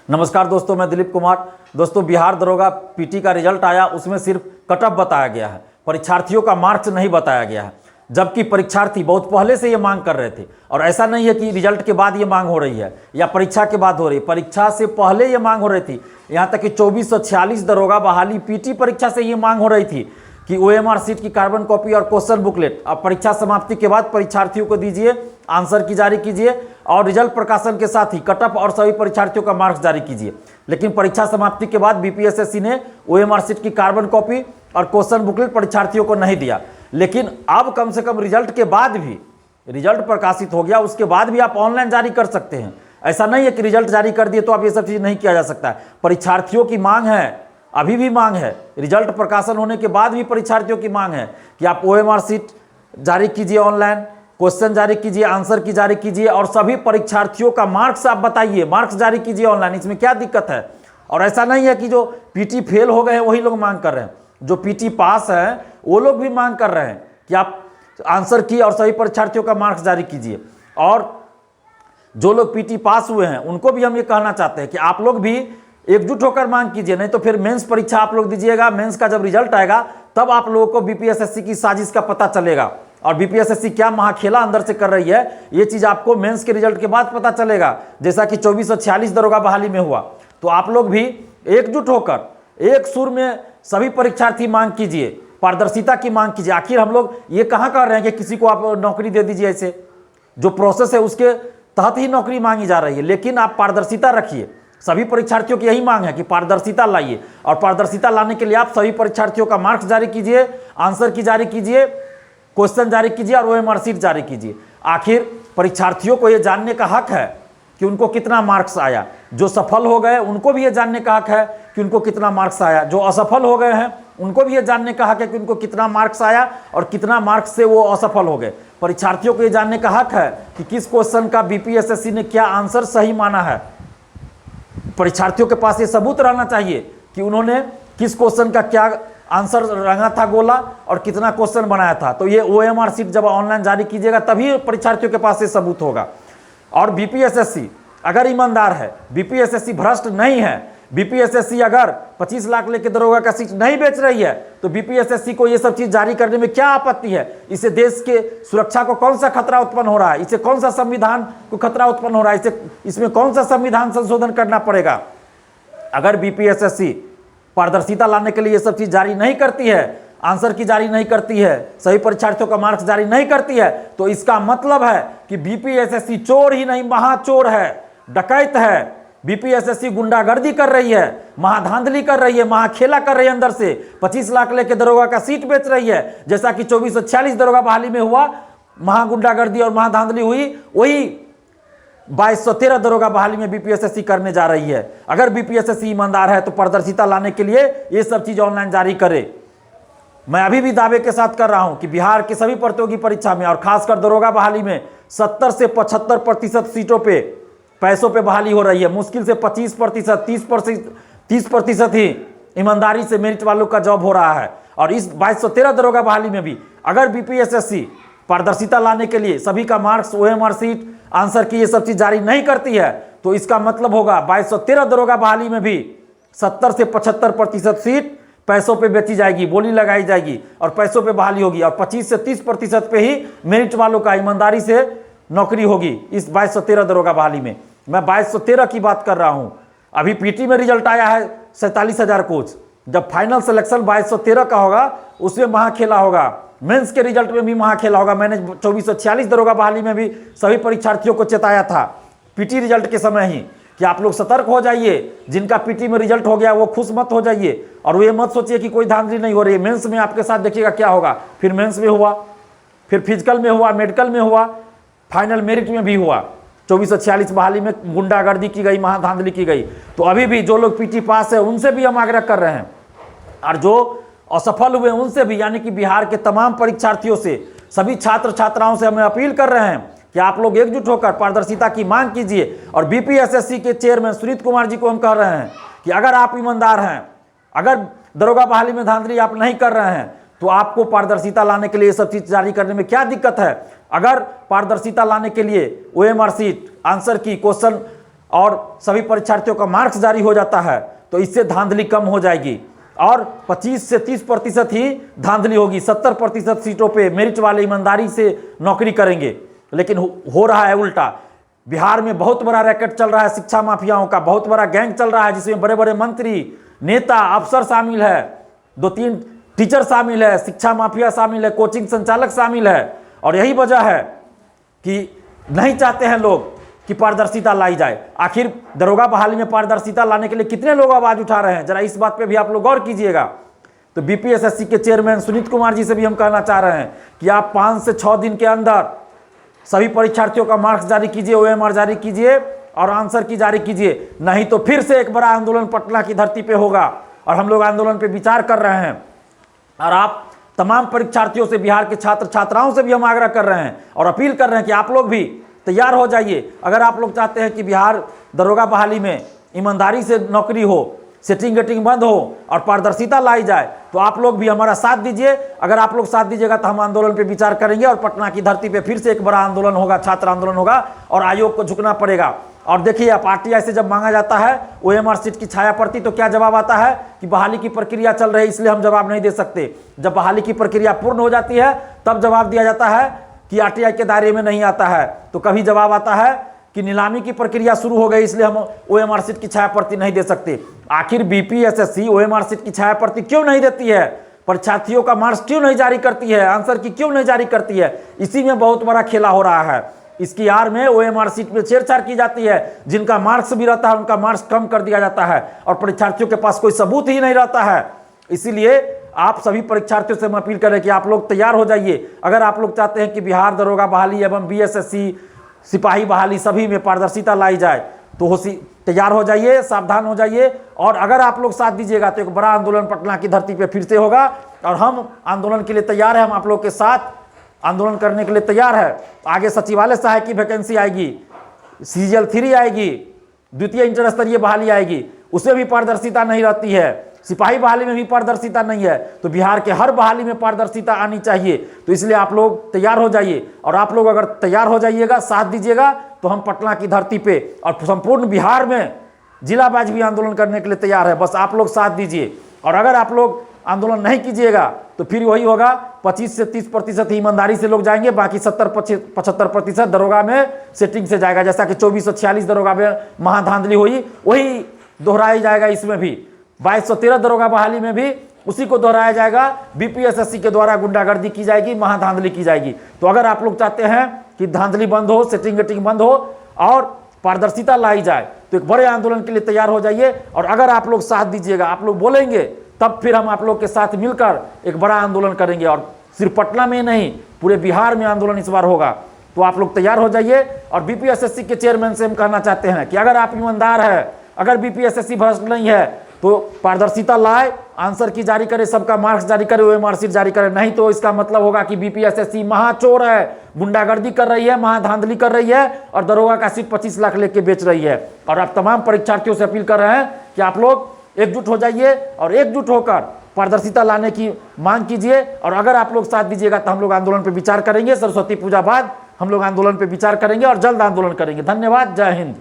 नमस्कार दोस्तों, मैं दिलीप कुमार। दोस्तों, बिहार दरोगा पीटी का रिजल्ट आया, उसमें सिर्फ कट ऑफ बताया गया है, परीक्षार्थियों का मार्क्स नहीं बताया गया है। जबकि परीक्षार्थी बहुत पहले से ये मांग कर रहे थे, और ऐसा नहीं है कि रिजल्ट के बाद ये मांग हो रही है या परीक्षा के बाद हो रही है, परीक्षा से पहले ये मांग हो रही थी। यहाँ तक कि 2446 दरोगा बहाली पीटी परीक्षा से ये मांग हो रही थी कि ओएमआर सीट की कार्बन कॉपी और क्वेश्चन बुकलेट अब परीक्षा समाप्ति के बाद परीक्षार्थियों को दीजिए, आंसर की जारी कीजिए और रिजल्ट प्रकाशन के साथ ही कट ऑफ और सभी परीक्षार्थियों का मार्क्स जारी कीजिए। लेकिन परीक्षा समाप्ति के बाद बीपीएसएससी ने ओएमआर सीट की कार्बन कॉपी और क्वेश्चन बुकलेट परीक्षार्थियों को नहीं दिया। लेकिन अब कम से कम रिजल्ट के बाद भी, रिजल्ट प्रकाशित हो गया उसके बाद भी आप ऑनलाइन जारी कर सकते हैं। ऐसा नहीं है कि रिजल्ट जारी कर दिए तो आप ये सब चीज़ नहीं किया जा सकता है। परीक्षार्थियों की मांग है, अभी भी मांग है, रिजल्ट प्रकाशन होने के बाद भी परीक्षार्थियों की मांग है कि आप ओएमआर सीट जारी कीजिए, ऑनलाइन क्वेश्चन जारी कीजिए, आंसर की जारी कीजिए और सभी परीक्षार्थियों का मार्क्स आप बताइए, मार्क्स जारी कीजिए ऑनलाइन। इसमें क्या दिक्कत है? और ऐसा नहीं है कि जो पीटी फेल हो गए हैं वही लोग मांग कर रहे हैं, जो पीटी पास हैं वो लोग भी मांग कर रहे हैं कि आप आंसर की और सभी परीक्षार्थियों का मार्क्स जारी कीजिए। और जो लोग पीटी पास हुए हैं उनको भी हम ये कहना चाहते हैं कि आप लोग भी एकजुट होकर मांग कीजिए, नहीं तो फिर मेंस परीक्षा आप लोग दीजिएगा, मेंस का जब रिजल्ट आएगा तब आप लोगों को बीपीएसएससी की साजिश का पता चलेगा और बीपीएसएससी क्या महाखेला अंदर से कर रही है ये चीज़ आपको मेंस के रिजल्ट के बाद पता चलेगा, जैसा कि 2446 दरोगा बहाली में हुआ। तो आप लोग भी एकजुट होकर एक सुर में सभी परीक्षार्थी मांग कीजिए, पारदर्शिता की मांग कीजिए। आखिर हम लोग ये कहाँ कर रहे हैं कि किसी को आप नौकरी दे दीजिए, ऐसे जो प्रोसेस है उसके तहत ही नौकरी मांगी जा रही है। लेकिन आप पारदर्शिता रखिए, सभी परीक्षार्थियों की यही मांग है कि पारदर्शिता लाइए और पारदर्शिता लाने के लिए आप सभी परीक्षार्थियों का मार्क्स जारी कीजिए, आंसर की जारी कीजिए, क्वेश्चन जारी कीजिए और ओएमआर सीट जारी कीजिए। आखिर परीक्षार्थियों को यह जानने का हक है कि उनको कितना मार्क्स आया। जो सफल हो गए उनको भी यह जानने का हक है कि उनको कितना मार्क्स आया, जो असफल हो गए हैं उनको भी यह जानने का हक है कि उनको कितना मार्क्स आया और कितना मार्क्स से वो असफल हो गए। परीक्षार्थियों को यह जानने का हक है कि किस क्वेश्चन का बीपीएसएससी ने क्या आंसर सही माना है। परीक्षार्थियों के पास ये सबूत रहना चाहिए कि उन्होंने किस क्वेश्चन का क्या आंसर रंगा था गोला और कितना क्वेश्चन बनाया था। तो ये ओएमआर सीट जब ऑनलाइन जारी कीजिएगा तभी परीक्षार्थियों के पास ये सबूत होगा। और बीपीएसएससी अगर ईमानदार है, बीपीएसएससी भ्रष्ट नहीं है, बीपीएसएससी अगर 25 लाख लेके दरोगा का सीट नहीं बेच रही है तो बीपीएसएससी को ये सब चीज जारी करने में क्या आपत्ति है? इससे देश के सुरक्षा को कौन सा खतरा उत्पन्न हो रहा है? इससे कौन सा संविधान को खतरा उत्पन्न हो रहा है? इसमें कौन सा संविधान संशोधन करना पड़ेगा? अगर बीपीएसएससी पारदर्शिता लाने के लिए ये सब चीज जारी नहीं करती है, आंसर की जारी नहीं करती है, सभी परीक्षार्थियों का मार्क्स जारी नहीं करती है, तो इसका मतलब है कि बीपीएसएससी चोर ही नहीं महाचोर है, डकैत है। बीपीएसएससी गुंडागर्दी कर रही है, महाधांधली कर रही है, महाखेला कर रही है, अंदर से 25 लाख लेके दरोगा का सीट बेच रही है। जैसा कि 2446 दरोगा बहाली में हुआ, महागुंडागर्दी और महाधांधली हुई, वही 2213 दरोगा बहाली में बीपीएसएससी करने जा रही है। अगर बीपीएसएससी ईमानदार है तो पारदर्शिता लाने के लिए ये सब चीज ऑनलाइन जारी करे। मैं अभी भी दावे के साथ कर रहा हूं कि बिहार के सभी प्रतियोगी परीक्षा में और खासकर दरोगा बहाली में 70 से 75% सीटों पे पैसों पे बहाली हो रही है। मुश्किल से 25%, 30% ही ईमानदारी से मेरिट वालों का जॉब हो रहा है। और इस 2213 दरोगा बहाली में भी अगर बीपीएसएससी पारदर्शिता लाने के लिए सभी का मार्क्स, ओएमआर सीट, आंसर की ये सब चीज जारी नहीं करती है तो इसका मतलब होगा 2213 दरोगा बहाली में भी 70 से 75% सीट पैसों पे बेची जाएगी, बोली लगाई जाएगी और पैसों पे बहाली होगी। और 25 से 30% पे ही मेरिट वालों का ईमानदारी से नौकरी होगी इस 2213 दरोगा बहाली में। मैं 2213 की बात कर रहा हूं। अभी पीटी में रिजल्ट आया है 47,000 कोच, जब फाइनल सिलेक्शन 2213 का होगा उसमें महाखेला होगा, मेंस के रिजल्ट में भी महाखेला होगा। मैंने 2446 दरोगा बहाली में भी सभी परीक्षार्थियों को चेताया था पीटी रिजल्ट के समय ही कि आप लोग सतर्क हो जाइए, जिनका पीटी में रिजल्ट हो गया वो खुश मत हो जाइए और ये मत सोचिए कि कोई धांधली नहीं हो रही है। मेंस में आपके साथ देखिएगा क्या होगा। फिर मेंस में हुआ, फिर फिजिकल में हुआ, मेडिकल में हुआ, फाइनल मेरिट में भी हुआ। 2446 बहाली में गुंडागर्दी की गई, महाधांधली की गई। तो अभी भी जो लोग पीटी पास है उनसे भी हम आग्रह कर रहे हैं और जो असफल हुए उनसे भी, यानी कि बिहार के तमाम परीक्षार्थियों से, सभी छात्र छात्राओं से हमें अपील कर रहे हैं कि आप लोग एकजुट होकर पारदर्शिता की मांग कीजिए। और बीपीएसएससी के चेयरमैन सुनीत कुमार जी को हम कह रहे हैं कि अगर आप ईमानदार हैं, अगर दरोगा बहाली में धांधली आप नहीं कर रहे हैं तो आपको पारदर्शिता लाने के लिए सब चीज जारी करने में क्या दिक्कत है? अगर पारदर्शिता लाने के लिए ओएमआर सीट, आंसर की, क्वेश्चन और सभी परीक्षार्थियों का मार्क्स जारी हो जाता है तो इससे धांधली कम हो जाएगी और 25 से 30% ही धांधली होगी। 70% सीटों पे मेरिट वाले ईमानदारी से नौकरी करेंगे। लेकिन हो रहा है उल्टा। बिहार में बहुत बड़ा रैकेट चल रहा है शिक्षा माफियाओं का, बहुत बड़ा गैंग चल रहा है जिसमें बड़े बड़े मंत्री, नेता, अफसर शामिल है, 2-3 टीचर शामिल है, शिक्षा माफिया शामिल है, कोचिंग संचालक शामिल है। और यही वजह है कि नहीं चाहते हैं लोग कि पारदर्शिता लाई जाए। आखिर दरोगा बहाली में पारदर्शिता लाने के लिए कितने लोग आवाज उठा रहे हैं, जरा इस बात पे भी आप लोग गौर कीजिएगा। तो बीपीएसएससी के चेयरमैन सुनीत कुमार जी से भी हम कहना चाह रहे हैं कि आप 5 से 6 दिन के अंदर सभी परीक्षार्थियों का मार्क्स जारी कीजिए, ओएमआर जारी कीजिए और आंसर की जारी कीजिए, नहीं तो फिर से एक बड़ा आंदोलन पटना की धरती पे होगा। और हम लोग आंदोलन पे विचार कर रहे हैं और आप तमाम परीक्षार्थियों से, बिहार के छात्र छात्राओं से भी हम आग्रह कर रहे हैं और अपील कर रहे हैं कि आप लोग भी तैयार हो जाइए। अगर आप लोग चाहते हैं कि बिहार दरोगा बहाली में ईमानदारी से नौकरी हो, सेटिंग गेटिंग बंद हो और पारदर्शिता लाई जाए, तो आप लोग भी हमारा साथ दीजिए। अगर आप लोग साथ दीजिएगा तो हम आंदोलन पे विचार करेंगे और पटना की धरती पे फिर से एक बड़ा आंदोलन होगा, छात्र आंदोलन होगा और आयोग को झुकना पड़ेगा। और देखिए, आप आरटीआई से जब मांगा जाता है ओएमआर सीट की छाया पड़ती तो क्या जवाब आता है कि बहाली की प्रक्रिया चल रही है इसलिए हम जवाब नहीं दे सकते। जब बहाली की प्रक्रिया पूर्ण हो जाती है तब जवाब दिया जाता है कि आरटीआई के दायरे में नहीं आता है। तो कभी जवाब आता है कि नीलामी की प्रक्रिया शुरू हो गई इसलिए हम ओएमआर सीट की छाया प्रति नहीं दे सकते। आखिर बीपीएसएससी ओएमआर सीट की छाया प्रति क्यों नहीं देती है, परीक्षार्थियों का मार्क्स क्यों नहीं जारी करती है, आंसर की क्यों नहीं जारी करती है? इसी में बहुत बड़ा खेला हो रहा है। इसकी आड़ में ओएमआर सीट में छेड़छाड़ की जाती है। जिनका मार्क्स भी रहता है उनका मार्क्स कम कर दिया जाता है और परीक्षार्थियों के पास कोई सबूत ही नहीं रहता है। इसीलिए आप सभी परीक्षार्थियों से हम अपील करें कि आप लोग तैयार हो जाइए। अगर आप लोग चाहते हैं कि बिहार दरोगा बहाली एवं बीएसएससी सिपाही बहाली सभी में पारदर्शिता लाई जाए तो तैयार हो जाइए, सावधान हो जाइए। और अगर आप लोग साथ दीजिएगा तो एक बड़ा आंदोलन पटना की धरती पे फिर से होगा और हम आंदोलन के लिए तैयार हैं। हम आप लोग के साथ आंदोलन करने के लिए तैयार है। आगे सचिवालय सहायक की वैकेंसी आएगी, सीजीएल 3 आएगी, द्वितीय इंटर स्तरीय बहाली आएगी, उसमें भी पारदर्शिता नहीं रहती है। सिपाही बहाली में भी पारदर्शिता नहीं है। तो बिहार के हर बहाली में पारदर्शिता आनी चाहिए। तो इसलिए आप लोग तैयार हो जाइए और आप लोग अगर तैयार हो जाइएगा, साथ दीजिएगा, तो हम पटना की धरती पे और संपूर्ण बिहार में जिला वाइज भी आंदोलन करने के लिए तैयार है। बस आप लोग साथ दीजिए। और अगर आप लोग आंदोलन नहीं कीजिएगा तो फिर वही होगा, 25 से 30% ईमानदारी से लोग जाएंगे, बाकी 70-75% दरोगा में सेटिंग से जाएगा। जैसा कि 2446 दरोगा में महाधांधली हुई वही दोहराया जाएगा। इसमें भी 2213 दरोगा बहाली में भी उसी को दोहराया जाएगा। बीपीएसएससी के द्वारा गुंडागर्दी की जाएगी, महाधांधली की जाएगी। तो अगर आप लोग चाहते हैं कि धांधली बंद हो, सेटिंग गेटिंग बंद हो और पारदर्शिता लाई जाए तो एक बड़े आंदोलन के लिए तैयार हो जाइए। और अगर आप लोग साथ दीजिएगा, आप लोग बोलेंगे, तब फिर हम आप लोग के साथ मिलकर एक बड़ा आंदोलन करेंगे। और सिर्फ पटना में नहीं, पूरे बिहार में आंदोलन इस बार होगा। तो आप लोग तैयार हो जाइए। और बीपीएसएससी के चेयरमैन से हम कहना चाहते हैं कि अगर आप ईमानदार है, अगर बीपीएसएससी भ्रष्ट नहीं है तो पारदर्शिता लाए, आंसर की जारी करे, सबका मार्क्स जारी करे, ओएमआर सीट जारी करे। नहीं तो इसका मतलब होगा कि बीपीएसएससी महाचोर है, गुंडागर्दी कर रही है, महाधांधली कर रही है और दरोगा का सीट 25 लाख लेके बेच रही है। और आप तमाम परीक्षार्थियों से अपील कर रहे हैं कि आप लोग एकजुट हो जाइए और एकजुट होकर पारदर्शिता लाने की मांग कीजिए। और अगर आप लोग साथ दीजिएगा तो हम लोग आंदोलन पर विचार करेंगे। सरस्वती पूजा बाद हम लोग आंदोलन पर विचार करेंगे और जल्द आंदोलन करेंगे। धन्यवाद। जय हिंद।